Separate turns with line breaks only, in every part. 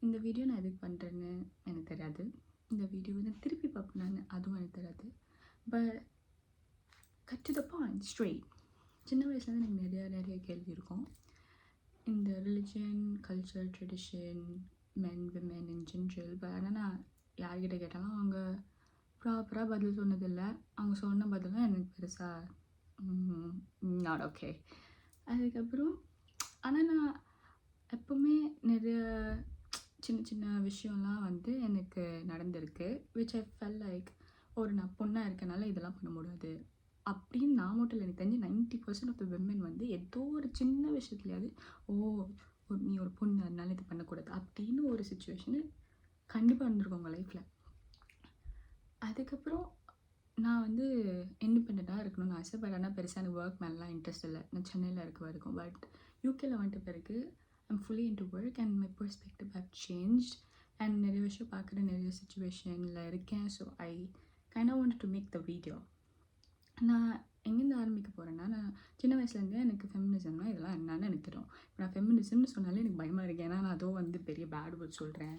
இந்த வீடியோ நான் எதுக்கு பண்ணுறேன்னு எனக்கு தெரியாது. இந்த வீடியோ வந்து திருப்பி பார்ப்பேனான்னு அதுவும் எனக்கு தெரியாது. But cut to the point straight. சின்ன வயசுலேருந்து எனக்கு நிறைய கேள்வி இருக்கும். இந்த religion, culture, tradition, men, women in general. But ஆனால் நான் யார்கிட்ட கேட்டாலும் அவங்க ப்ராப்பராக பதில் சொன்னதில்லை. அவங்க சொன்ன பதிலும் எனக்கு பெருசாக நாட் ஓகே. அதுக்கப்புறம் ஆனால் நான் எப்போவுமே நிறைய சின்ன சின்ன விஷயம்லாம் வந்து எனக்கு நடந்திருக்கு. விச் ஐ ஃபெல் லைக் நான் பொண்ணாக இருக்கனால இதெல்லாம் பண்ண முடியாது அப்படின்னு நான் மட்டும் இல்லை, எனக்கு தெரிஞ்சு 90% ஆஃப் த விமென் வந்து ஏதோ ஒரு சின்ன விஷயத்துலையாவது நீ ஒரு பொண்ணு அதனால இது பண்ணக்கூடாது அப்படின்னு ஒரு சுச்சுவேஷனு கண்டிப்பாக இருந்திருக்கும் உங்கள் லைஃப்பில். அதுக்கப்புறம் நான் வந்து இண்டிபெண்ட்டாக இருக்கணும்னு ஆசை. பட் ஆனால் பெருசாக எனக்கு ஒர்க் மேலாம் இன்ட்ரெஸ்ட் இல்லை. நான் சென்னையில் இருக்க வரைக்கும். பட் யூகேல வந்துட்ட பிறகு I'm fully into work and my perspective have changed and நிறைய விஷயம் பார்க்குற நிறைய சுச்சுவேஷனில் இருக்கேன். So I kind of want to make the video. நான் எங்கேருந்து ஆரம்பிக்க போகிறேன்னா, நான் சின்ன வயசுலேருந்தே எனக்கு ஃபெமினிசம்னா இதெல்லாம் என்னன்னு எனக்கு தெரியும். இப்போ நான் ஃபெமினிசம்னு சொன்னாலே எனக்கு பயமாக இருக்குது. ஏன்னா நான் அதோ வந்து பெரிய பேட் வேர்ட் சொல்கிறேன்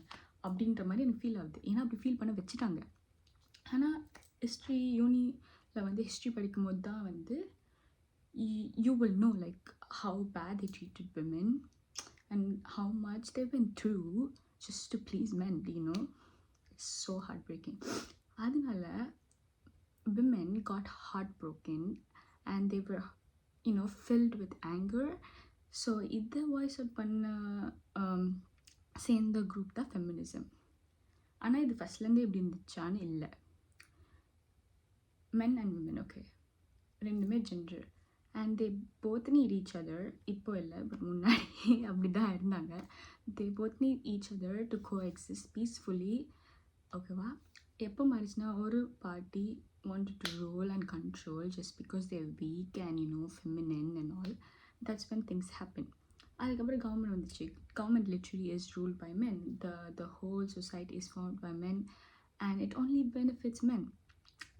அப்படின்ற மாதிரி எனக்கு ஃபீல் ஆகுது. ஏன்னா அப்படி ஃபீல் பண்ண வச்சுட்டாங்க. ஆனால் யூனியில் வந்து ஹிஸ்ட்ரி படிக்கும்போது தான் வந்து you will know like how bad they treated women and how much they went through just to please men, you know. It's so heartbreaking. அதனால women got heartbroken and they were filled with anger. So இதை voice out பண்ண சேர்ந்த group தான் feminism. ஆனால் இது ஃபஸ்ட்லேருந்தே எப்படி இருந்துச்சான்னு இல்லை. மென் அண்ட் விமென் ஓகே ரெண்டுமே gender and they both need each other. இப்போ இல்லை, பட் முன்னாடி அப்படி தான் இருந்தாங்க. They both need each other to coexist peacefully. ஓகேவா? எப்போ மாறிச்சுன்னா ஒரு party wanted to rule and control just because they're weak and feminine and all. That's when things happen. அதுக்கப்புறம் கவர்மெண்ட் வந்துச்சு. Government literally is ruled by men. The whole society is formed by men and it only benefits men.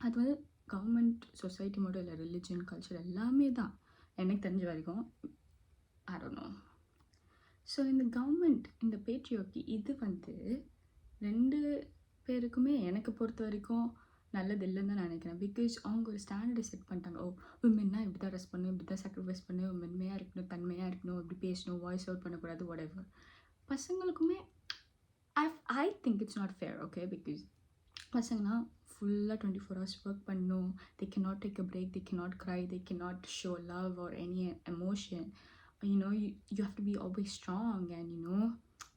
அது வந்து government society மட்டும் இல்லை, religion, culture எல்லாமே தான் எனக்கு தெரிஞ்ச வரைக்கும். I don't know. ஸோ இந்த கவர்மெண்ட், இந்த பேட்ரியார்கி இது வந்து ரெண்டு பேருக்குமே எனக்கு பொறுத்த வரைக்கும் நல்லது இல்லைன்னு தான் நினைக்கிறேன். பிகாஸ் அவங்க ஒரு ஸ்டாண்டர்டை செட் பண்ணிட்டாங்க. விமென்னா இப்படி தான் ரெஸ்ட் பண்ணணும், இப்படி தான் சாக்ரிஃபைஸ் பண்ணணும், மென்மையாக இருக்கணும், தன்மையாக இருக்கணும், இப்படி பேசணும், வாய்ஸ் அவுட் பண்ணக்கூடாது, whatever. பசங்களுக்குமே I think it's not fair. Okay, because பசங்கன்னா ஃபுல்லாக 24 hours ஒர்க் பண்ணணும். they cannot take a break, they cannot cry, they cannot show love or any emotion. You have to be always strong and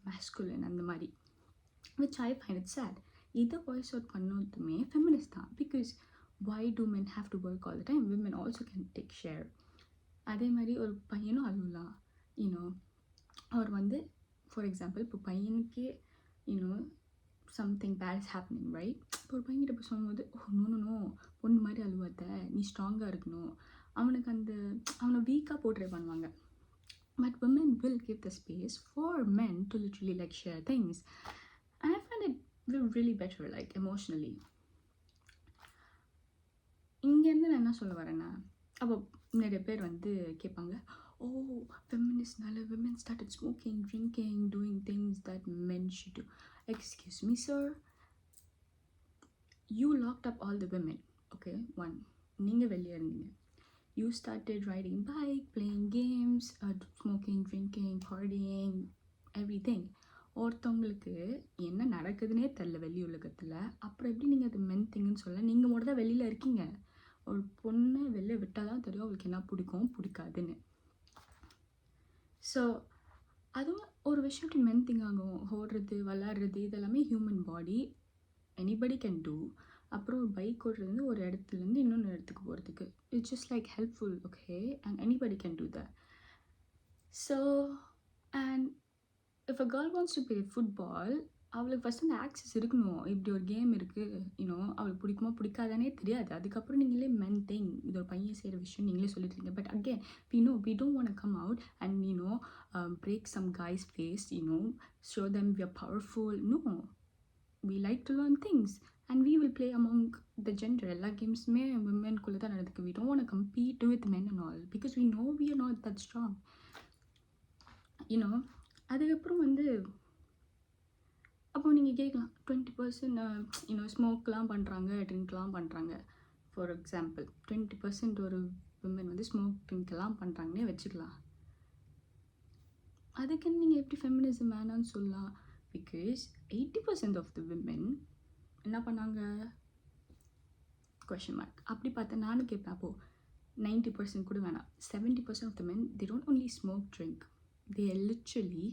masculine அந்த மாதிரி, which I find it sad. இதை voice out பண்ணதுமே feminist தான். Because why do men have to work all the time? Women also can take share. அதே மாதிரி ஒரு பையனும் அழுவலாம். அவர் வந்து ஃபார் எக்ஸாம்பிள் இப்போ பையனுக்கே something bad is happening, right? இப்போ ஒரு பையன்கிட்ட போய் சொல்லும்போது நோ பொண்ணு மாதிரி அழுவாத, நீ ஸ்ட்ராங்காக இருக்கணும், அவனுக்கு அவனை வீக்காக போர்ட்ரே பண்ணுவாங்க. But women will give the space for men to literally like share things. And I find it really better, like emotionally. இங்கேருந்து நான் என்ன சொல்ல வரேன்னா, அப்போ நிறைய பேர் வந்து கேட்பாங்க, ஃபெமினிஸ்ட்னால women started smoking, drinking, doing things that men should do. Excuse me, sir. You locked up all the women, okay? One, நீங்கள் வெளியே இருந்தீங்க. You started riding bike, playing games, smoking, drinking, partying, everything. ஒருத்தவங்களுக்கு என்ன நடக்குதுன்னே தெரில வெளி உலகத்தில். அப்புறம் எப்படி நீங்கள் அது மென் திங்குன்னு சொல்ல? நீங்கள் மட்டும் தான் வெளியில் இருக்கீங்க. ஒரு பொண்ணை வெளில விட்டால் தான் தெரியும் அவளுக்கு என்ன பிடிக்கும் பிடிக்காதுன்னு. ஸோ அதுவும் ஒரு விஷயத்துக்கு மென் திங் ஆகும். ஓடுறது, விளாட்றது, இதெல்லாமே human body, anybody can do. அப்புறம் ஒரு பைக் ஓடுறது வந்து ஒரு இடத்துலேருந்து இன்னொன்று இடத்துக்கு போகிறதுக்கு it's just like helpful, okay? And anybody can do that. So and if a girl wants to play football, அவளுக்கு ஃபஸ்ட் அந்த ஆக்சஸ் இருக்கணும். இப்படி ஒரு கேம் இருக்குது, அவளுக்கு பிடிக்குமா பிடிக்காதானே தெரியாது. அதுக்கப்புறம் நீங்களே மென் திங், இது ஒரு பையன் செய்கிற விஷயம் நீங்களே சொல்லிட்டுருங்க. But again we don't want to come out and break some guy's face, show them we are powerful. No, we like to learn things and we will play among the gender. எல்லா கேம்ஸுமே விமென்குள்ளே தான் நடக்குது. We don't want to compete with men and all because we know we are not that strong. அதுக்கப்புறம் வந்து நீங்கள் கேட்கலாம் 20% ஸ்மோக்லாம் பண்ணுறாங்க, ட்ரிங்க்லாம் பண்ணுறாங்க. For example 20% ஒரு விமன் வந்து ஸ்மோக் ட்ரிங்க்லாம் பண்ணுறாங்கன்னே வச்சுக்கலாம். அதுக்குன்னு நீங்கள் எப்படி ஃபெமினிசம் வேணான்னு சொல்லலாம்? பிகாஸ் 80% ஆஃப் த விமன் என்ன பண்ணாங்க? Question mark. அப்படி பார்த்தா நானும் கேட்பேன், அப்போது 90% கூட வேணாம், 70% of the men, they don't only smoke, drink, they literally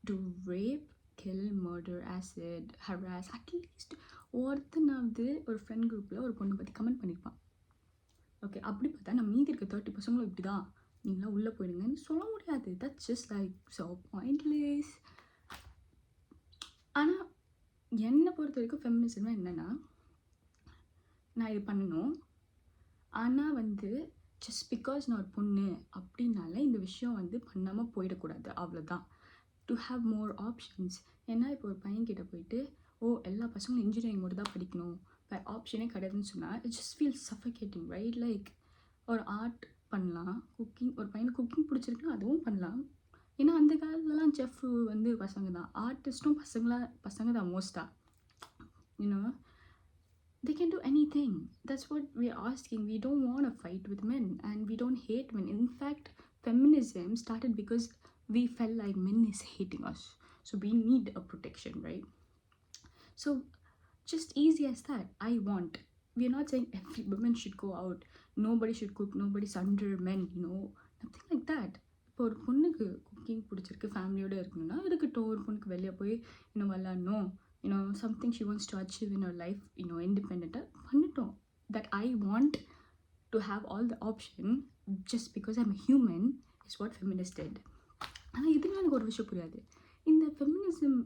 do rape, kill, murder, acid, harass. அட்லீஸ்ட் ஒருத்தனாவது ஒரு ஃப்ரெண்ட் குரூப்பில் ஒரு பொண்ணை பற்றி கமெண்ட் பண்ணியிருப்பான். ஓகே, அப்படி பார்த்தா நம்ம மீதி இருக்க 30% இப்படி தான், நீங்களாம் உள்ளே போயிடுங்கன்னு சொல்ல முடியாது. That's just like so pointless. ஆனால் என்னை பொறுத்த வரைக்கும் ஃபெமினிசம்னா என்னென்னா, நான் இது பண்ணணும், ஆனால் வந்து ஜஸ்ட் பிகாஸ் நான் ஒரு பொண்ணு அப்படின்னால இந்த விஷயம் வந்து பண்ணாமல் போயிடக்கூடாது, அவ்வளோதான். To have more options. ஏன்னா இப்போ ஒரு பையன்கிட்ட போயிட்டு எல்லா பசங்களும் இன்ஜினியரிங் மட்டும் தான் படிக்கணும், வேறு ஆப்ஷனே கிடையாதுன்னு சொன்னால் it just feel suffocating, right? Like ஒரு ஆர்ட் பண்ணலாம், குக்கிங், ஒரு பையனுக்கு குக்கிங் பிடிச்சிருக்குன்னா அதுவும் பண்ணலாம். ஏன்னா அந்த காலத்துலலாம் செஃப் வந்து பசங்க தான், ஆர்டிஸ்ட்டும் பசங்க தான் மோஸ்ட்டாக. They can do anything. That's what we're asking. We don't want to fight with men and we don't hate men. In fact, feminism started because we felt like men is hating us. So we need a protection, right? So just easy as that. I want. We're not saying every woman should go out. Nobody should cook. Nobody's under men, Nothing like that. இப்போ ஒரு பொண்ணுக்கு cooking பிடிச்சிருக்கு, ஃபேமிலியோடு இருக்கணும்னா இருக்கட்டும். ஒரு பொண்ணுக்கு வெளியே போய் விளாட்ணும், something she wants to achieve in her life, independent பண்ணிட்டோம். That I want to have all the option just because I'm a human is what feminist did. ஆனால் இதுவே எனக்கு ஒரு விஷயம் புரியாது. இந்த ஃபெமினிசம்,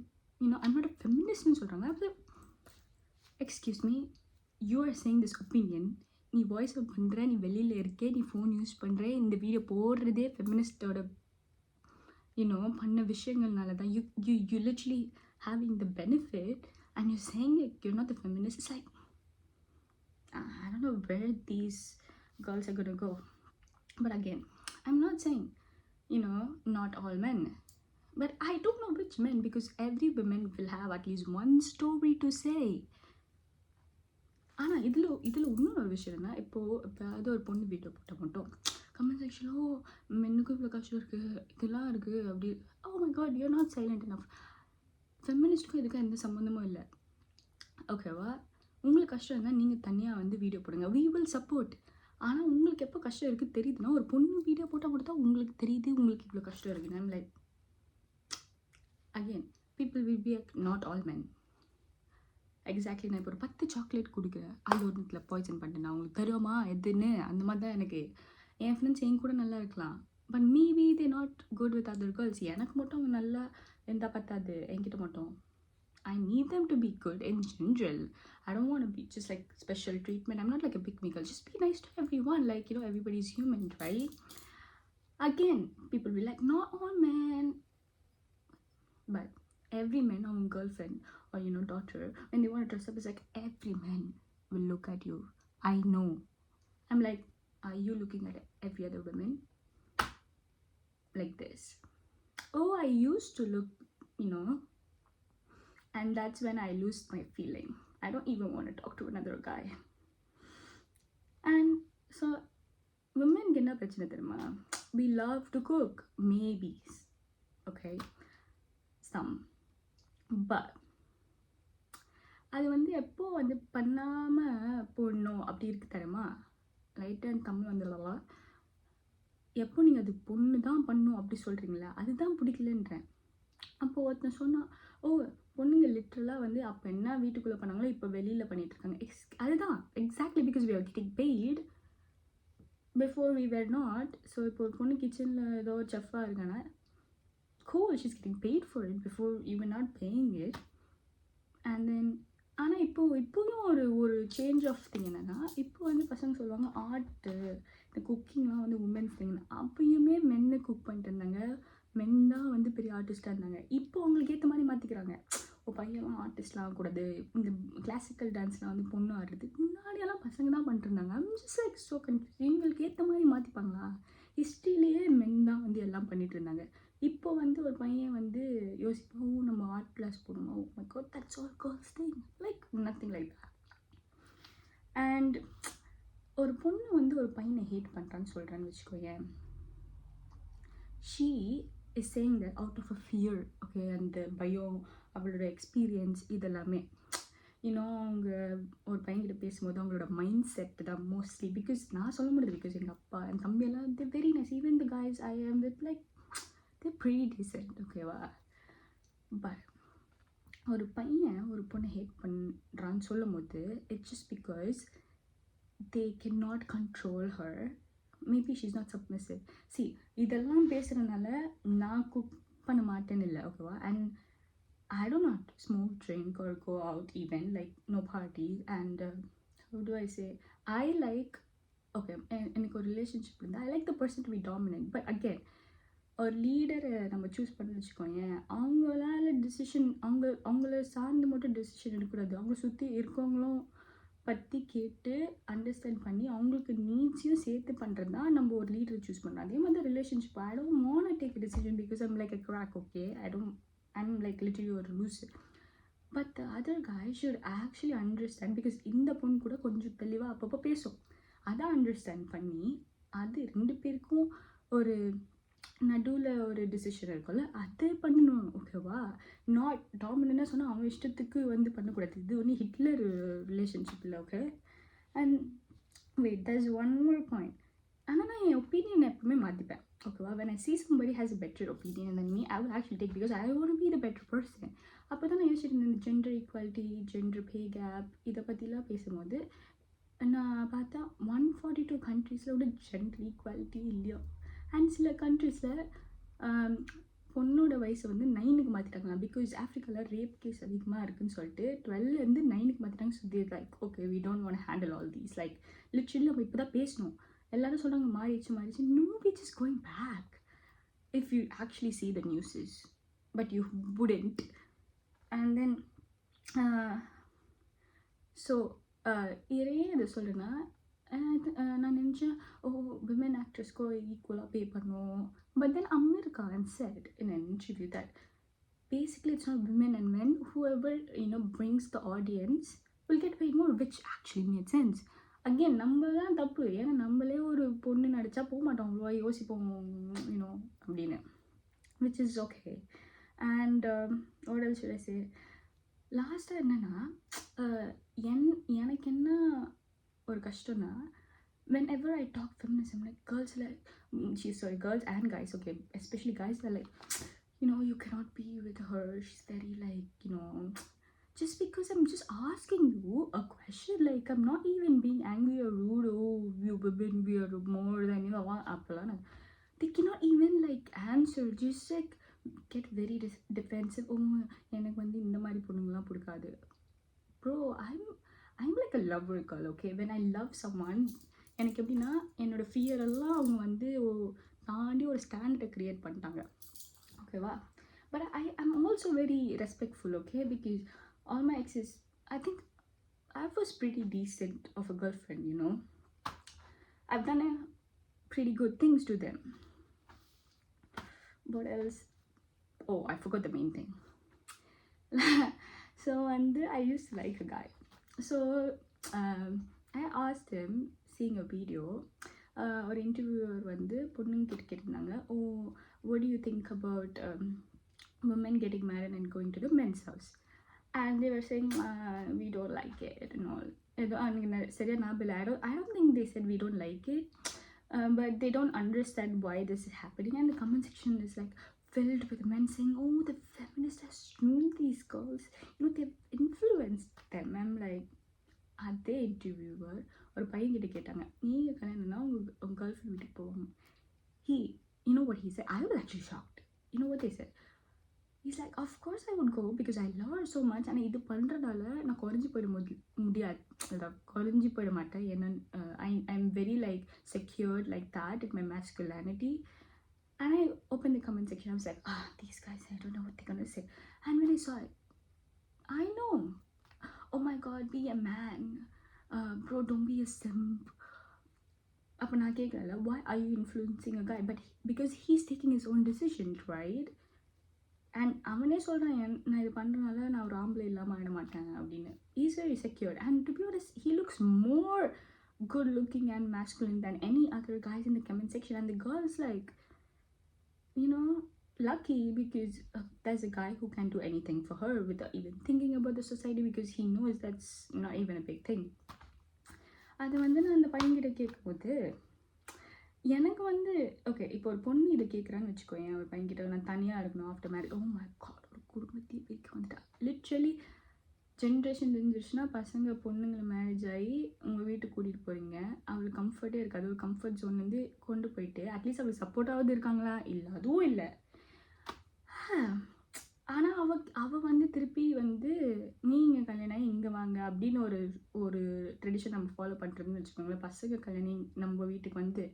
I'm not a feministன்னு சொல்கிறாங்க. அப்போ excuse me, you are saying this opinion. நீ வாய்ஸ் அவுட் பண்ணுற, நீ வெளியில் இருக்கே, நீ ஃபோன் யூஸ் பண்ணுற, இந்த வீடியோ போடுறதே ஃபெமினிஸ்டோட பண்ண விஷயங்கள்னால தான். You literally having the benefit and you're saying like you're not the feminist. It's like I don't know where these girls are gonna go. But again, I'm not saying not all men, but I don't know which men, because every woman will have at least one story to say. ஆனால் இதில் இன்னொரு விஷயம் என்ன, இப்போது ஒரு பொண்ணு video போட்டால் மட்டும் கமெண்ட் செக்ஷனில் மென்னுக்கும் இவ்வளோ கஷ்டம் இருக்குது, இதெல்லாம் இருக்குது அப்படி. Oh my God, you are not silent enough. ஃபெமினிஸ்ட்டுக்கும் இதுக்கும் எந்த சம்மந்தமும் இல்லை, ஓகேவா? உங்களுக்கு கஷ்டம் இருந்தால் நீங்கள் தனியாக வந்து வீடியோ போடுங்க, we will support. ஆனால் உங்களுக்கு எப்போ கஷ்டம் இருக்குது தெரியுதுன்னா, ஒரு பொண்ணு வீடியோ போட்டால் மட்டும் தான் உங்களுக்கு தெரியுது உங்களுக்கு இவ்வளோ கஷ்டம் இருக்குது. I'm like, again people will be like not all men. Exactly. நான் இப்போ ஒரு 10 சாக்லேட் கொடுக்குறேன், அது ஒன்றுத்தில் பாய்சன் பண்ணிட்டேன், நான் உங்களுக்கு தெரியுமா எதுன்னு? அந்த மாதிரி தான் எனக்கு என் ஃப்ரெண்ட்ஸ் என் கூட நல்லா இருக்கலாம், but maybe they not good with other girls. எனக்கு மட்டும் அவங்க நல்லா இருந்தால் பத்தாது, என்கிட்ட மட்டும். I need them to be good in general. I don't want to be just like special treatment. I'm not like a big me girl. Just be nice to everyone. Like, everybody's human, right? Again, people will be like, not all men. But every man or girlfriend or daughter, when they want to dress up, it's like every man will look at you. I know. I'm like, are you looking at every other woman like this? Oh, I used to look, and that's when I lose my feeling. I don't even want to talk to another guy. And so women get up பிரச்சனை தெரியுமா? We love to cook, maybe, okay, some, but அது வந்து எப்போ வந்து பண்ணாமல் போடணும் அப்படி இருக்கு தெரியுமா? லைட்டாக அண்ட் தமிழ் வந்துடலாம். எப்போ நீங்கள் அது பொண்ணு தான் பண்ணணும் அப்படி சொல்கிறீங்களா, அதுதான் பிடிக்கலன்றேன். அப்போது ஒருத்தன் சொன்னால், பொண்ணுங்க லிட்ரலாக வந்து அப்போ என்ன வீட்டுக்குள்ளே பண்ணாங்களோ இப்போ வெளியில் பண்ணிகிட்ருக்காங்க. அதுதான் exactly, because we are getting paid before we were not. So இப்போ ஒரு பொண்ணு கிச்சனில் ஏதோ செஃப்பாக இருக்காங்க, cool, she's getting paid for it before you were not paying it. And then ஆனால் இப்போவும் ஒரு சேஞ்ச் ஆஃப் திங் என்னென்னா, இப்போ வந்து பசங்க சொல்லுவாங்க ஆர்ட்டு, இந்த குக்கிங்லாம் வந்து உமன்ஸ் திங்னு. அப்போயுமே மென்னு குக் பண்ணிட்டு இருந்தாங்க, மென் தான் வந்து பெரிய ஆர்டிஸ்ட்டாக இருந்தாங்க. இப்போ அவங்களுக்கு ஏற்ற மாதிரி மாற்றிக்கிறாங்க. பையன்லாம் ஆர்டிஸ்ட்லாம் ஆகக்கூடாது, இந்த கிளாசிக்கல் டான்ஸ்லாம் வந்து பொண்ணு ஆடுறது. முன்னாடியெல்லாம் பசங்க தான் பண்ணிட்டு இருந்தாங்க. Just like so confuse. இவங்களுக்கு ஏற்ற மாதிரி மாற்றிப்பாங்களா? ஹிஸ்ட்ரியிலேயே மென் தான் வந்து எல்லாம் பண்ணிட்டு இருந்தாங்க. இப்போ வந்து ஒரு பையன் வந்து யோசிப்போம், "ஓ, நம்ம ஆர்ட் கிளாஸ் போகணுமா? Oh my God, that's all girls thing." Like nothing like that. And ஒரு பொண்ணு வந்து ஒரு பையனை ஹேட் பண்ணுறான்னு சொல்கிறேன்னு வச்சுக்கோயேன், she is saying that out of a fear. Okay, அந்த பயம், அவளோட எக்ஸ்பீரியன்ஸ், இதெல்லாமே இன்னும் அவங்க ஒரு பையன்கிட்ட பேசும்போது அவங்களோட மைண்ட் செட் தான் மோஸ்ட்லி. பிகாஸ் நான் சொல்ல முடியாது, பிகாஸ் எங்கள் அப்பா என் தம்பியெல்லாம் the very nice. Even the guys I am with, like they pretty decent, ஓகேவா. பட் ஒரு பையன் ஒரு பொண்ணை ஹேட் பண்ணுறான்னு சொல்லும் போது it's just because they cannot control her. Maybe she's not submissive. See, இதெல்லாம் பேசுகிறதுனால நான் குக் பண்ண மாட்டேன்னு இல்லை, ஓகேவா. And I do not smoke, drink or go out even, like no parties. And how do I say, I like, okay, எனக்கு ஒரு relationship இருந்தால் I like the person to be dominant. But again, ஒரு லீடரை நம்ம choose பண்ணி வச்சுக்கோங்க, அவங்களால decision அவங்கள சார்ந்து மட்டும் டிசிஷன் எடுக்கக்கூடாது. அவங்கள சுற்றி இருக்கவங்களும் பற்றி கேட்டு அண்டர்ஸ்டாண்ட் பண்ணி அவங்களுக்கு நீட்ஸையும் சேர்த்து பண்ணுறது தான் நம்ம ஒரு லீடரை சூஸ் பண்ணுறோம். அதே மாதிரி relationship I don't want to take decision because I'm like a crack. Okay, I'm like literally ஒரு லூசு. But the other guy should actually understand, பிகாஸ் இந்த பொண்ணு கூட கொஞ்சம் தெளிவாக அப்பப்போ பேசும். அதை அண்டர்ஸ்டாண்ட் பண்ணி அது ரெண்டு பேருக்கும் ஒரு நடுவில் ஒரு டிசிஷன் இருக்கும்ல, அது பண்ணணும், ஓகேவா. நாட் டாமினன்ட்டாக சொன்னால் அவன் இஷ்டத்துக்கு வந்து பண்ணக்கூடாது. இது ஒன்று ஹிட்லர் ரிலேஷன்ஷிப் இல்லை, okay. And wait, that is one more point. ஆனால் நான் என் ஒப்பீனியன் எப்பவுமே மாற்றிப்பேன், ஓகேவா. when I see somebody has a better opinion than me, I will actually take, because I want to be the better person. அப்போ தான் நான் யோசிச்சுட்டு இருந்தேன், gender equality, gender பே gap, இதை பற்றிலாம் பேசும்போது நான் பார்த்தா 142 கண்ட்ரீஸில் ஒரு ஜெண்டர் ஈக்குவாலிட்டி இல்லையா. அண்ட் சில கண்ட்ரீஸில் பொண்ணோட வயசை வந்து 9க்கு மாற்றிட்டாங்களா, பிகாஸ் ஆஃப்ரிக்காவில் ரேப் கேஸ் அதிகமாக இருக்குதுன்னு சொல்லிட்டு 12லேருந்து 9க்கு மாற்றிட்டாங்க. So they like okay, we don't want handle all these. Like literally நம்ம இப்போ தான் பேசணும், எல்லாரும் சொல்கிறாங்க மாறிடுச்சு. No, it's is going back if you actually see the news, but you wouldn't. And then so இதே இதை சொல்கிறேன்னா, நான் நினச்சேன், ஓ, விமன் ஆக்ட்ரஸ்க்கோ ஈக்குவலாக பே பண்ணுவோம். But then America and said in an interview that basically it's not women and men, whoever brings the audience will get paid more, which actually made sense. Again, நம்ம தான் தப்பு, ஏன்னா நம்மளே ஒரு பொண்ணு நடித்தா போக மாட்டோம், அவ்வளோவா யோசிப்போம் அப்படின்னு, which is okay. And what else should I say? லாஸ்ட்டாக என்னென்னா, எனக்கு என்ன ஒரு கஷ்டம்னா, whenever I talk feminism, like girls and guys, okay, especially guys are like, you cannot be with her, she's very like, just because I'm just asking you a question, like I'm not even being angry or rude, oh, you women, we are more than, appalana. They cannot even like answer, just like get very defensive. Oh, எனக்கு வந்து இந்த மாதிரி பொண்ணுங்கலாம் பிடிக்காது. Bro, I'm like a lover girl, okay. When I love someone, எனக்கு எப்படின்னா என்னோட fear எல்லாம் அவங்க வந்து தாண்டி ஒரு ஸ்டாண்டர்டை க்ரியேட் பண்ணிட்டாங்க, ஓகேவா. But I'm also very respectful, okay, because all my exes, I think I was pretty decent of a girlfriend, I've done pretty good things to them. What else? Oh, I forgot the main thing. So I used to like a guy. So I asked him, seeing a video, ஒரு interviewer வந்து பொண்ணுங்கிட்ட கேட்டிருந்தாங்க, ஓ, what do you think about women getting married and going to the men's house? And they were saying, we don't like it and all. சரியா ஞாபகம், I don't think they said we don't like it, but they don't understand why this is happening. And the comment section is like filled with men saying, oh, the feminists have ruined these girls, they've influenced them. I'm like, அதே interviewer ஒரு பையன்கிட்ட கேட்டாங்க, நீங்கள் கல்யாணம்னா உங்கள் girl friend வீட்டுக்கு போவாங்க. What he said? I was actually shocked. What they said? He's like, of course I would go because I love her so much. ஆனால் இது பண்ணுறதால நான் குறைஞ்சி போயிட மாட்டேன். ஏன்னா I'm very like secured like that in my masculinity. And I opened the comment section. I was like, these guys, I don't know what they're gonna say. And when I saw it, I know, oh my god, be a man, bro, don't be a simp. அப்போ நான் கேட்கல, why are you influencing a guy? But because he's taking his own decision, right? And அவனே சொல்கிறான், நான் இது பண்ணுறதுனால நான் ஒரு ஆம்பளை இல்லாமல் ஆயிட மாட்டேன் அப்படின்னு. Is very secured and to be honest he looks more good looking and masculine than any other guys in the comment section, and the girls like, you know, lucky because there's a guy who can do anything for her without even thinking about the society, because he knows that's not even a big thing. அது வந்து நான் அந்த பையன்கிட்ட கேட்கும்போது எனக்கு வந்து okay, இப்போ ஒரு பொண்ணு இதை கேட்குறான்னு வச்சுக்கோயேன், ஒரு பையன்கிட்ட நான் தனியாக இருக்கணும் after marriage, oh my God, ஒரு குடும்பத்தையே பிரிக்க வந்துட்டா. லிட்ரலி ஜென்ரேஷன் தெரிஞ்சிருச்சுன்னா பசங்க பொண்ணுங்களை மேரேஜ் ஆகி உங்கள் வீட்டுக்கு கூட்டிகிட்டு போகிறீங்க, அவளுக்கு கம்ஃபர்ட்டே இருக்காது. ஒரு கம்ஃபர்ட் ஜோன்லேருந்து கொண்டு போயிட்டு அட்லீஸ்ட் அவளுக்கு சப்போர்ட்டாவது இருக்காங்களா? இல்லை, அதுவும் இல்லை. ஆனால் அவள் வந்து திருப்பி வந்து நீங்கள் கல்யாணம் இங்கே வாங்க அப்படின்னு ஒரு ட்ரெடிஷன் நம்ம ஃபாலோ பண்ணுறதுன்னு வச்சுக்கோங்களேன். பசங்க கல்யாணம் நம்ம வீட்டுக்கு வந்து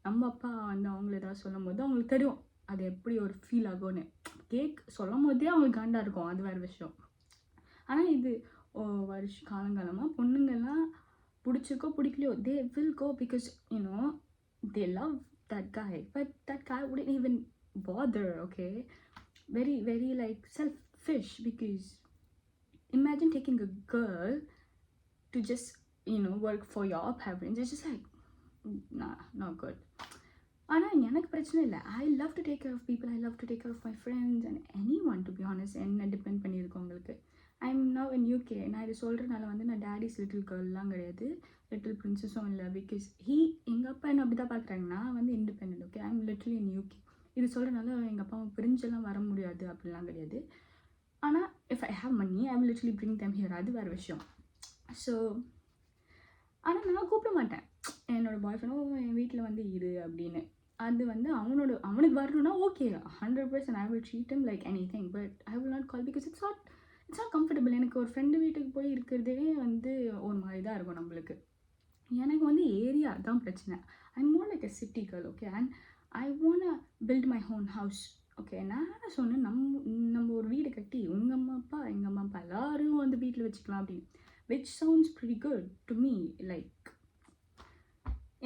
நம்ம அப்பா வந்து அவங்கள ஏதாவது சொல்லும் போது அவங்களுக்கு தெரியும் அது எப்படி ஒரு ஃபீல் ஆகும்னு. சொல்லும் போதே அவங்களுக்கு காண்டாக இருக்கும், அது வேறு விஷயம். ஆனால் இது காலங்காலமாக பொண்ணுங்கள்லாம் பிடிச்சிருக்கோ பிடிக்கலையோ they will go because you know they love that guy, but that guy wouldn't even bother. Okay, very very like selfish, because imagine taking a girl to just work for your parents. It's just like nah, not good. ஆனால் எனக்கு பிரச்சனை இல்லை. I love to take care of people, I love to take care of my friends and anyone, to be honest. என்ன depend பண்ணியிருக்கவங்களுக்கு. I'm now in UK. நான் இது சொல்கிறனால வந்து நான் டேடிஸ் லிட்டில் கேர்ள்லாம் கிடையாது, லிட்டில் பிரின்சஸும் இல்லை. பிகாஸ் எங்கள் அப்பா என்ன அப்படி தான் பார்க்குறாங்க, நான் வந்து independent. Okay, I'm little in UK. இது சொல்கிறனால எங்கள் அப்பாவை பிரிஞ்செல்லாம் வர முடியாது அப்படிலாம் கிடையாது. ஆனால் if I have money I will literally bring them here, அது வேறு விஷயம். ஸோ ஆனால் நான் கூப்பிட மாட்டேன் என்னோடய பாய் ஃப்ரெண்டும் என் வீட்டில் வந்து இரு அப்படின்னு. அது வந்து அவனுக்கு வரணும்னா okay, 100% I will treat him like any thing, but I will not call because it's not comfortable. எனக்கு ஒரு ஃப்ரெண்டு வீட்டுக்கு போய் இருக்கிறதே வந்து ஒரு மாதிரி தான் இருக்கும் நம்மளுக்கு. எனக்கு வந்து ஏரியா தான் பிரச்சனை. I more like a city girl. Okay, and I want build my own house. Okay, நான் சொன்னேன் நம்ம ஒரு வீடு கட்டி உங்கள் அம்மா அப்பா எங்கள் அம்மா அப்பா எல்லோரும் வந்து வீட்டில் வச்சுக்கலாம் அப்படின்னு. Which sounds pretty good to me. Like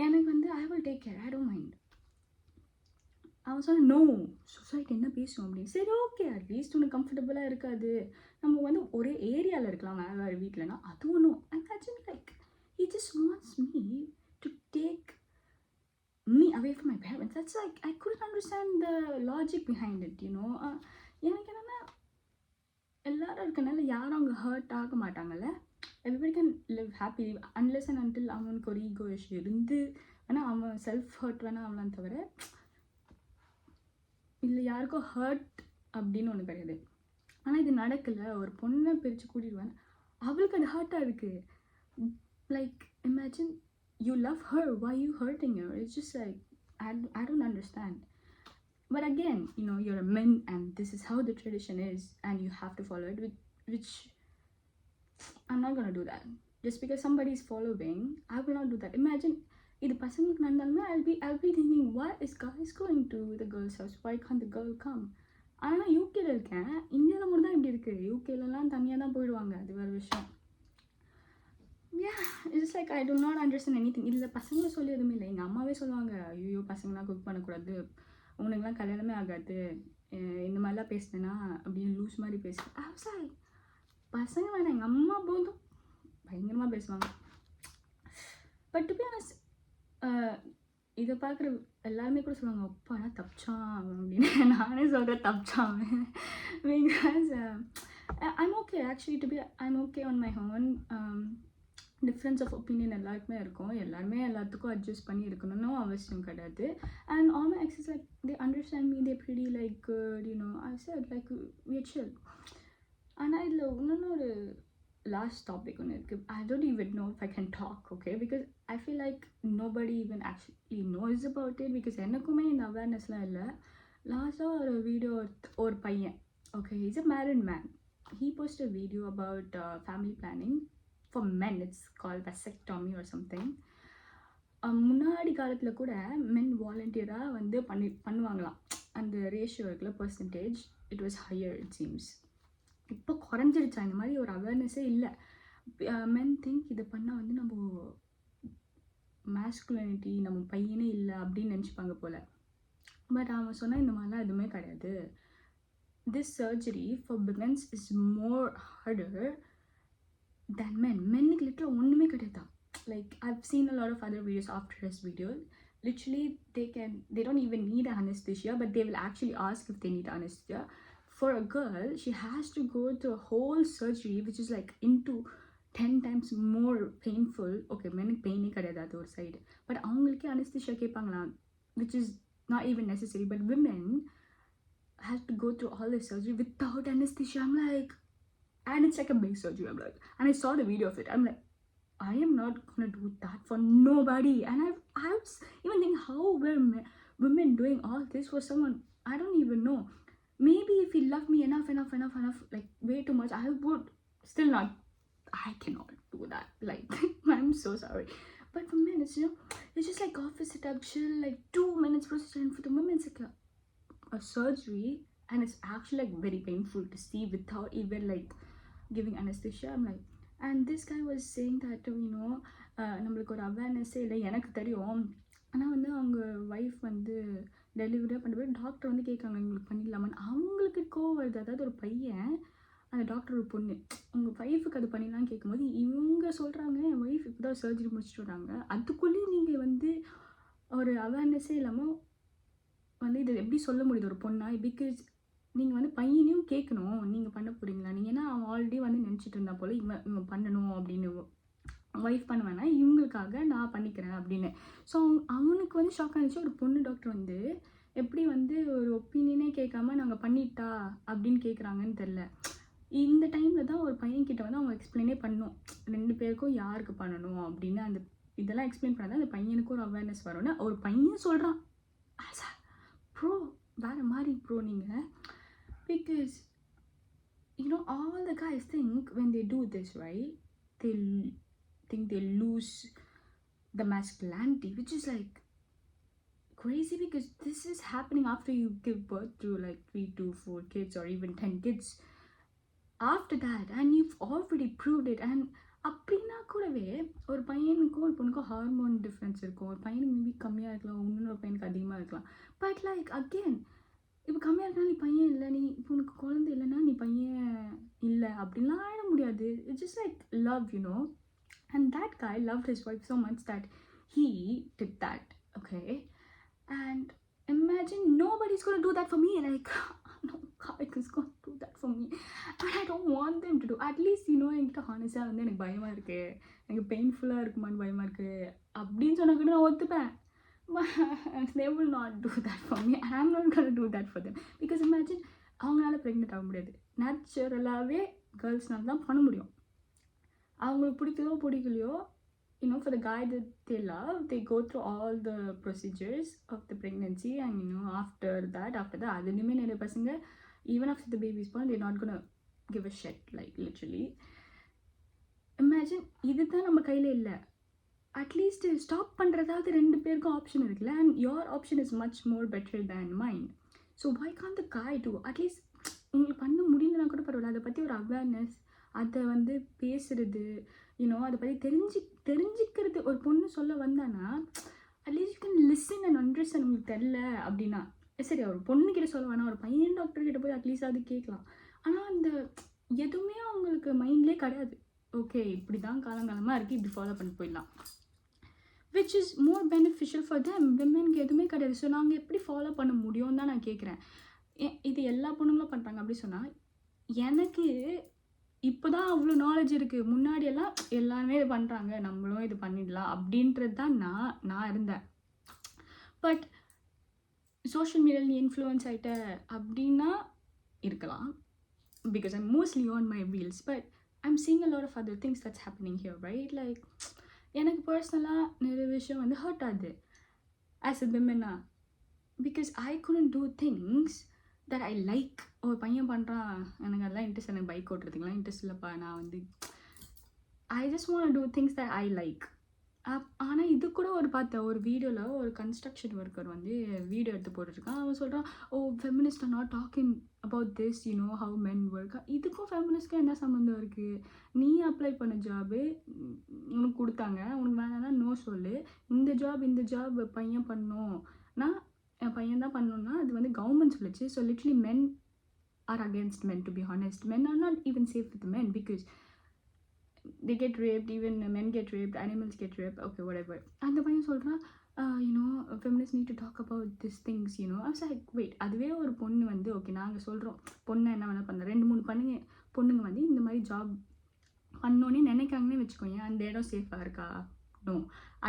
எனக்கு வந்து I will take care, I don't mind. அவன் சொன்ன நோ, சொசைட்டி என்ன பேசும் அப்படின்னு. சரி ஓகே, அட்லீஸ்ட் உனக்கு கம்ஃபர்டபுளாக இருக்காது, நம்ம வந்து ஒரே ஏரியாவில் இருக்கலாம் வேறு வேறு வீட்டிலனா, அது ஒன்றும். imagine like he just wants me to take me away from my parents. That's like I couldn't understand the logic behind it, you know. எனக்கு என்னென்னா எல்லாரும் இருக்கனால யாரும் அங்கே ஹர்ட் ஆக மாட்டாங்கல்ல. everybody can live happy unless and until அவனுக்கு ஒரு ஈகோ இஷ்யூ இருந்து ஆனால் அவன் செல்ஃப் ஹர்ட் வேணால் அவளான்னு தவிர இல்லை யாருக்கும் ஹர்ட் அப்படின்னு ஒன்று கிடையாது. ஆனால் இது நடக்கலை. ஒரு பொண்ணை பிரித்து கூட்டிடுவேன், அவளுக்கு அது ஹர்ட்டாக இருக்குது. Like imagine you love her, why you hurting her? It's just like I don't understand. But again, you're a man and this is how the tradition is and you have to follow it, which I'm not gonna do that. Just because somebody is following, I will not do that. Imagine இது பசங்களுக்கு நடந்தாலுமே I'll be thinking, why is guys going to the girl's house? Why can't the girl come? ஆனால் நான் யூகேல இருக்கேன், இந்தியாவில் மட்டும் தான் இப்படி இருக்குது. யூகேலலாம் தனியாக தான் போயிடுவாங்க, அது வேறு விஷயம். It's like I do not understand anything. இதில் பசங்களை சொல்லி எதுவுமே இல்லை. எங்கள் அம்மாவே சொல்லுவாங்க, ஐயோ பசங்களாம் குக் பண்ணக்கூடாது, உனக்குலாம் கல்யாணமே ஆகாது, இந்த மாதிரிலாம் பேசுனேன்னா அப்படின்னு லூஸ் மாதிரி பேசுகிறேன். பசங்க வேணாம், எங்கள் அம்மா போதும் பயங்கரமாக பேசுவாங்க. பட் டு பி ஆனஸ்ட் இதை பார்க்குற எல்லாருமே கூட சொல்லுவாங்க, அப்பாடா தப்பிச்சான் அப்படின்னு. நானே சொல்கிறேன் தப்பிச்சான். Because I'm okay actually to be I'm okay on my own. Difference of opinion எல்லாருக்குமே இருக்கும், எல்லாருமே எல்லாத்துக்கும் அட்ஜஸ்ட் பண்ணி இருக்கணும்னு அவசியம் கிடையாது. And all my exes like they understand me, they pretty like good, I said like we are chill. ஆனால் இதில் இன்னொன்று ஒரு லாஸ்ட் டாபிக் ஒன்று இருக்குது. I don't even know if I can talk, okay, because I feel like nobody even actually knows about it, because எனக்குமே இந்த அவேர்னஸ்லாம் இல்லை. லாஸ்ட்டாக ஒரு வீடியோ ஒரு பையன், okay, he's a married man, he posted a video about family planning for men. It's called vasectomy or something. முன்னாடி காலத்தில் கூட மென் வாலண்டியராக வந்து பண்ணுவாங்களாம். அந்த ரேஷியோ இருக்குல்ல, percentage, it was higher it seems. இப்போ குறைஞ்சிருச்சா, இந்த மாதிரி ஒரு அவேர்னஸே இல்லை. மென் திங்க் இதை பண்ணால் வந்து நம்ம மேஸ்குலினிட்டி நம்ம பையனே இல்லை அப்படின்னு நினச்சிப்பாங்க போல். பட் அவன் சொன்னால் இந்த மாதிரிலாம் எதுவுமே கிடையாது. This surgery for women is more harder than men. மென்னுக்கு லிட்டரல் ஒன்றுமே கிடையாது. Like I've seen a lot of other videos after his videos. Literally they don't even need anesthesia, but they will actually ask if they need anesthesia. For a girl, she has to go through a whole surgery which is like into 10 times more painful. Okay, மென்னுக்கு பெயினே கிடையாது, அது ஒரு side. But அவங்களுக்கே anesthesia கேட்பாங்களா, which is not even necessary. But women have to go through all this surgery without anesthesia. I'm like, and it's like a big surgery. I'm like, and I saw the video of it. I'm like, I am not gonna do that for nobody. And I was even thinking, how were women doing all this for someone I don't even know? Maybe if he loved me enough, like way too much, I would still not. I cannot do that. Like, I'm so sorry. But for men, it's, you know, it's just like office setup, chill, like 2 minutes procedure. And for the women, it's like a surgery, and it's actually like very painful to see without even like giving anesthesia. I'm like, and this guy was saying that, you know, நம்மளுக்கு ஒரு அவேர்னஸே இல்லை. எனக்கு தெரியும், ஆனால் வந்து அவங்க wife வந்து டெலிவரியாக பண்ணும்போது டாக்டர் வந்து கேட்காங்க உங்களுக்கு பண்ணிடலாமான்னு. அவங்களுக்கு கோவம் வருது. அதாவது ஒரு பையன், அந்த டாக்டர் ஒரு பொண்ணு, உங்கள் ஒய்ஃபுக்கு அது பண்ணிடலான்னு கேட்கும்போது இவங்க சொல்கிறாங்க, என் ஒய்ஃப் இப்போ தான் சர்ஜரி முடிச்சுட்டு வராங்க, அதுக்குள்ளேயே நீங்கள் வந்து ஒரு அவேர்னஸே இல்லாமல் வந்து இது எப்படி சொல்ல முடியுது ஒரு பொண்ணா? பிகாஸ் நீங்கள் வந்து பையனையும் கேட்கணும், நீங்கள் பண்ண போகிறீங்களா நீங்கள். ஏன்னா அவன் ஆல்ரெடி வந்து நினச்சிட்டு இருந்தா போல் இவன் பண்ணணும் அப்படின்னு. ஒய்ஃப் பண்ண வேணா, இவங்களுக்காக நான் பண்ணிக்கிறேன் அப்படின்னு. ஸோ அவனுக்கு வந்து ஷாக் ஆகிடுச்சு. ஒரு பொண்ணு டாக்டர் வந்து எப்படி வந்து ஒரு ஒப்பீனியனே கேட்காம நாங்கள் பண்ணிட்டா அப்படின்னு கேட்குறாங்கன்னு தெரில. இந்த டைமில் தான் ஒரு பையன்கிட்ட வந்து அவங்க எக்ஸ்பிளைனே பண்ணணும், 2 பேருக்கும் யாருக்கு பண்ணணும் அப்படின்னு. அந்த இதெல்லாம் எக்ஸ்பிளைன் பண்ணாதான் அந்த பையனுக்கும் ஒரு அவேர்னஸ் வரும்னு ஒரு பையன் சொல்கிறான். ப்ரோ வேறு மாதிரி ப்ரோ நீங்கள். Because, you know, all the guys think when they do this, right, they think they lose the masculinity, which is like crazy, because this is happening after you give birth to like 3 to 4 kids or even 10 kids after that, and you've already proved it. And அப்படின்னா கூடவே ஒரு பையனுக்கும் ஒரு பொண்ணுக்கும் hormone difference இருக்கும். ஒரு பையனுக்கு maybe கம்மியாக இருக்கலாம், இன்னொரு பையனுக்கு அதிகமாக இருக்கலாம். பட் லைக் அகெயின், இப்போ கம்மியாக இருக்கா நீ பையன் இல்லை, நீ இப்போ உனக்கு குழந்தை இல்லைன்னா நீ பையன் இல்லை அப்படின்லாம் ஆயிட முடியாது. It's just like love, you know. And that guy loved his wife so much that he did that, okay? And imagine nobody's going to do that for me. Like, no guy is going to do that for me, and I don't want them to do. At least, you know, என்கிட்ட ஹானஸ்டாக வந்து எனக்கு பயமாக இருக்குது, எனக்கு பெயின்ஃபுல்லாக இருக்குமான்னு பயமாக இருக்குது அப்படின்னு சொன்னால் கூட நான் ஒத்துப்பேன். They will not do that for me, and I'm not going to do that for them. Because imagine, அவங்களால ப்ரெக்னென்ட் ஆக முடியாது. நேச்சுரலாகவே கேர்ள்ஸ்னால தான் பண்ண முடியும். அவங்களுக்கு பிடிக்குதோ பிடிக்கலையோ, you know, for the guy that they love, they go through all the procedures of the pregnancy, and you know, after that அதுலேயுமே நிறைய பசங்க even after the baby is born, they're not going to give a shit, like literally. Imagine, இதுதான் நம்ம கையில் இல்லை. At least stop பண்ணுறதாவது 2 பேருக்கும் option இருக்குல்ல. And your option is much more better than mind. So why can the guy do? At least உங்களுக்கு பண்ண முடியலனா கூட பரவாயில்ல, அதை பற்றி ஒரு அவேர்னஸ், அதை வந்து பேசுகிறது, யூனோ, அதை பற்றி தெரிஞ்சுக்கிறது. ஒரு பொண்ணு சொல்ல வந்தானா at least you can listen and understand. உங்களுக்கு தெரில அப்படின்னா சரி, ஒரு பொண்ணுக்கிட்ட சொல்ல வேணாம், ஒரு பையன் டாக்டர்கிட்ட போய் அட்லீஸ்ட் அது கேட்கலாம். ஆனால் அந்த எதுவுமே அவங்களுக்கு மைண்ட்லேயே கிடையாது. ஓகே, இப்படி தான் காலங்காலமாக இருக்குது, இப்படி ஃபாலோ பண்ணி போயிடலாம், which is more beneficial for them. விமென்க்கு எதுவுமே கிடையாது. ஸோ நாங்கள் எப்படி ஃபாலோ பண்ண முடியும்னு தான் நான் கேட்குறேன். இது எல்லா பொண்ணுங்களும் பண்ணுறாங்க அப்படி சொன்னால், எனக்கு இப்போ தான் அவ்வளோ நாலேஜ் இருக்குது. முன்னாடியெல்லாம் எல்லாருமே இது பண்ணுறாங்க, நம்மளும் இது பண்ணிடலாம் அப்படின்றது தான் நான் இருந்தேன். பட் சோஷியல் மீடியாவில் நீ இன்ஃப்ளூயன்ஸ் ஆகிட்ட அப்படின்னா இருக்கலாம், because I'm mostly on my wheels. But I'm seeing a lot of other things that's happening here, right? Like எனக்கு பர்சனலாக நிறைய விஷயம் வந்து ஹர்ட் ஆகுது ஆஸ் அ விமனா, because I couldn't do things that I like. ஒரு பையன் பண்ணுறான், எனக்கு அதெல்லாம் இன்ட்ரெஸ்ட், எனக்கு பைக் ஓட்டுறதுக்குலாம் இன்ட்ரெஸ்ட் இல்லைப்பா. நான் வந்து I just want to do things that I like. ஆனால் இது கூட ஒரு பார்த்தேன் ஒரு வீடியோவில் ஒரு கன்ஸ்ட்ரக்ஷன் ஒர்க்கர் வந்து வீடியோ எடுத்து போட்டுருக்கான். அவன் சொல்கிறான், oh feminist are not talking about this how men work. இதுக்கும் ஃபெமினிஸ்ட்க்கும் என்ன சம்மந்தம் இருக்குது? நீ அப்ளை பண்ண ஜாபு உனக்கு கொடுத்தாங்க, உனக்கு வேணான்னா நோ சொல்லு. இந்த ஜாப் பையன் பண்ணோம்னா பையன் தான் பண்ணோன்னா அது வந்து கவர்மெண்ட் சொல்லிச்சு. So literally men R against men. To be honest, men R not even safe with men because they get raped, even men get raped, animals get raped, okay whatever. அந்த பையன் சொல்கிறான், feminists need to talk about these things. I was like, wait, அதுவே ஒரு பொண்ணு வந்து okay நாங்கள் சொல்கிறோம் பொண்ணை என்ன வேணால் பண்ண 2-3 பொண்ணுங்க வந்து இந்த மாதிரி ஜாப் பண்ணோன்னே நினைக்காங்கன்னே வச்சுக்கோங்க, அந்த இடம் சேஃபாக இருக்கா? நோ.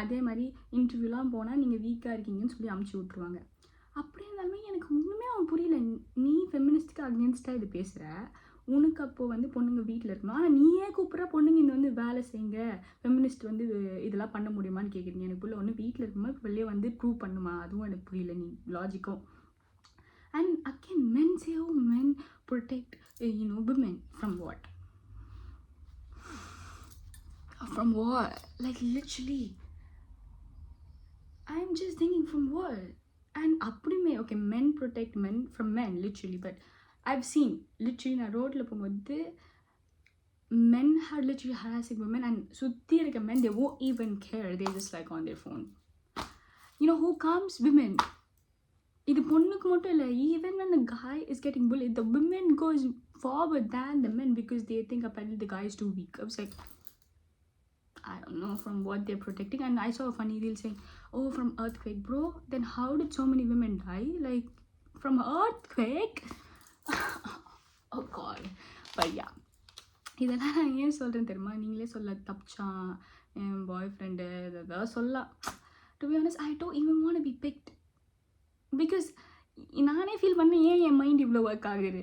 அதே மாதிரி இன்டர்வியூலாம் போனால் நீங்கள் வீக்காக இருக்கீங்கன்னு சொல்லி அமுச்சு விட்ருவாங்க. அப்படி இருந்தாலுமே எனக்கு ஒன்றுமே அவன் புரியல. நீ ஃபெமினிஸ்ட்டுக்கு அகேன்ஸ்டாக இது பேசுகிற, உனக்கு அப்போது வந்து பொண்ணுங்க வீட்டில் இருக்கணும், ஆனால் நீயே கூப்பிட்ற பொண்ணுங்க இந்த வந்து வேலை செய்யுங்க, ஃபெமினிஸ்ட் வந்து இதெல்லாம் பண்ண முடியுமான்னு கேட்குறீங்க. எனக்கு புள்ள ஒன்று வீட்டில் இருக்கும்போது இப்போ வெளியே வந்து ப்ரூவ் பண்ணுமா? அதுவும் எனக்கு புரியல நீ லாஜிக்கும். And again men say oh men protect women from what? From what? Like literally I'm just thinking from what? And அப்படியுமே okay men protect men from men literally, but I've seen literally நான் ரோட்டில் போகும்போது men are literally harassing women and சுற்றி இருக்க men they won't even care, they're just like on their phone. Who comes? Women. இது பொண்ணுக்கு மட்டும் இல்லை, even when the guy is getting bullied the women goes forward than the men because they think apparently the guy is too weak. I was like, I don't know from what they're protecting. And I saw a funny reel saying, oh from earthquake. Bro, then how did so many women die? Like from earthquake? Oh god. But yeah, இதெல்லாம் நான் ஏன் சொல்கிறேன் தெரியுமா? நீங்களே சொல்ல தப்பிச்சான் என் boy friend ஏதாவது சொல்லலாம். To be honest I don't even want to be picked because நானே ஃபீல் பண்ணேன் ஏன் என் மைண்ட் இவ்வளோ ஒர்க் ஆகுது.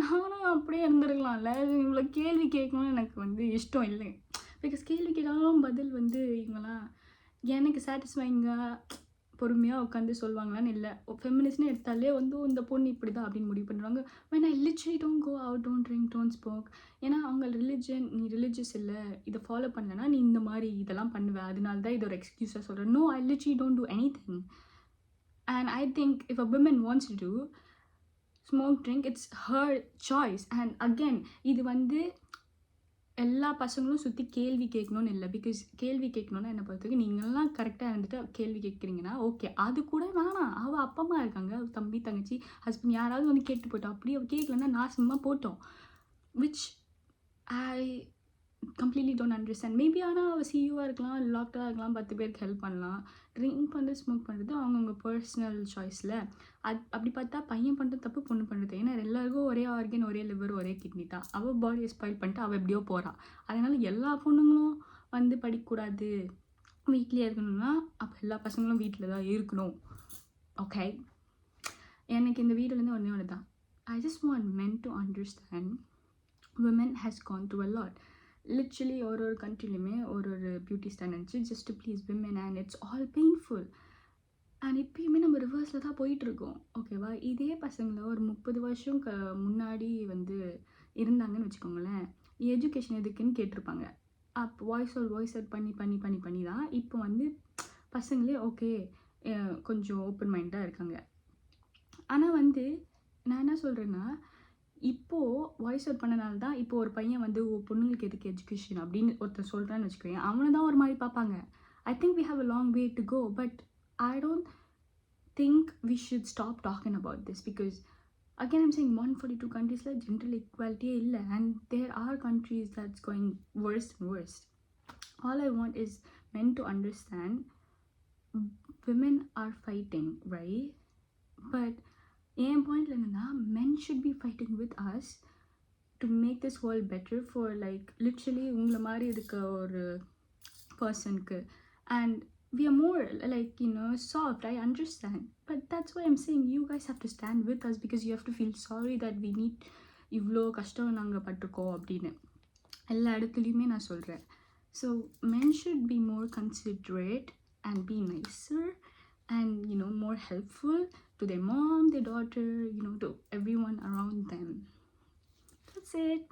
நானும் அப்படியே இருந்துருக்கலாம்ல, இவ்வளோ கேள்வி கேட்கணும்னு எனக்கு வந்து இஷ்டம் இல்லை. பிகாஸ் கேள்வி கேட்டாலும் பதில் வந்து இவங்களாம் எனக்கு சாட்டிஸ்ஃபைங்காக பொறுமையாக உட்காந்து சொல்லுவாங்களான்னு இல்லை. ஃபெமினிஸ்ட்னு எடுத்தாலே வந்து இந்த பொண்ணு இப்படி தான் அப்படின்னு முடிவு பண்ணுறாங்க. when I literally don't go out, don't drink, don't smoke. ஏன்னா அவங்க ரிலிஜன், நீ ரிலிஜியஸ் இல்லை, இதை ஃபாலோ பண்ணலன்னா நீ இந்த மாதிரி இதெல்லாம் பண்ணுவேன், அதனால தான் இது ஒரு எக்ஸ்கியூஸாக சொல்கிறேன். no, I literally don't do anything. And I think if a woman wants to do smoke, drink, it's her choice. And again இது வந்து எல்லா பசங்களும் சுற்றி கேள்வி கேட்கணும்னு இல்லை. பிகாஸ் கேள்வி கேட்கணுன்னா என்னை பொறுத்தவரைக்கும் நீங்கள்லாம் கரெக்டாக இருந்துட்டு கேள்வி கேட்குறீங்கன்னா ஓகே, அது கூட வேணாம். அவள் அப்பா அம்மா இருக்காங்க, தம்பி தங்கச்சி ஹஸ்பண்ட் யாராவது வந்து கேட்டு போட்டோம். அப்படி அவள் கேட்கலன்னா நான் சும்மா போட்டோம், which I completely don't understand. Maybe ஆனால் அவள் சிஇஓவாக இருக்கலாம், டாக்டராக இருக்கலாம், 10 பேருக்கு ஹெல்ப் பண்ணலாம். ட்ரிங்க் பண்ணுறது, ஸ்மோக் பண்ணுறது அவங்கவுங்க பர்சனல் சாய்ஸில். அப்படி பார்த்தா பையன் பண்ணுறது தப்பு, பொண்ணு பண்ணுறது. ஏன்னா எல்லாருக்கும் ஒரே ஆர்கன், ஒரே லிவர், ஒரே கிட்னி தான். அவள் பாடியை ஸ்பாயில் பண்ணிட்டு அவள் எப்படியோ போகிறாள். அதனால் எல்லா பொண்ணுங்களும் வந்து படிக்கக்கூடாது, வீட்லேயே இருக்கணும்னா அப்போ எல்லா பசங்களும் வீட்டில் தான் இருக்கணும். ஓகே, எனக்கு இந்த வீடியோலேருந்து ஒன்று தான், I just want men to understand women has gone through a lot. Literally ஒரு கண்ட்ரிலையுமே ஒரு beauty standards just to please women and it's all painful. And இப்போயுமே நம்ம ரிவர்ஸில் தான் போயிட்டுருக்கோம். ஓகேவா? இதே பசங்களை ஒரு 30 வருஷம் முன்னாடி வந்து இருந்தாங்கன்னு வச்சுக்கோங்களேன், எஜுகேஷன் எதுக்குன்னு கேட்டிருப்பாங்க. அப்போ வாய்ஸ் அவுட் பண்ணி தான் இப்போ வந்து பசங்களே ஓகே கொஞ்சம் ஓப்பன் மைண்டாக இருக்காங்க. ஆனால் வந்து நான் என்ன சொல்கிறேன்னா, இப்போது வாய்ஸ் அவுட் பண்ணனால தான் இப்போ ஒரு பையன் வந்து பொண்ணுங்களுக்கு எதுக்கு எஜுகேஷன் அப்படின்னு ஒருத்தர் சொல்கிறான்னு வச்சுக்கோங்க, அவனை தான் ஒரு மாதிரி பார்ப்பாங்க. I think we have a long way to go, but I don't think we should stop talking about this because again I'm saying 142 countries like gender equality illa, and there are countries that's going worse and worse. All I want is men to understand women are fighting, right? But என் பாயிண்ட்ல என்னன்னா, men should be fighting with us to make this world better for like literally உங்களை மாதிரி இருக்க ஒரு பர்சனுக்கு. And we are more like soft, I understand, but that's why I'm saying you guys have to stand with us because you have to feel sorry that we need இவ்வளோ கஷ்டம் நாங்கள் பட்டிருக்கோம் அப்படின்னு எல்லா இடத்துலையுமே நான் சொல்கிறேன். So men should be more considerate and be nicer and more helpful to their mom, their daughter, to everyone around them. That's it.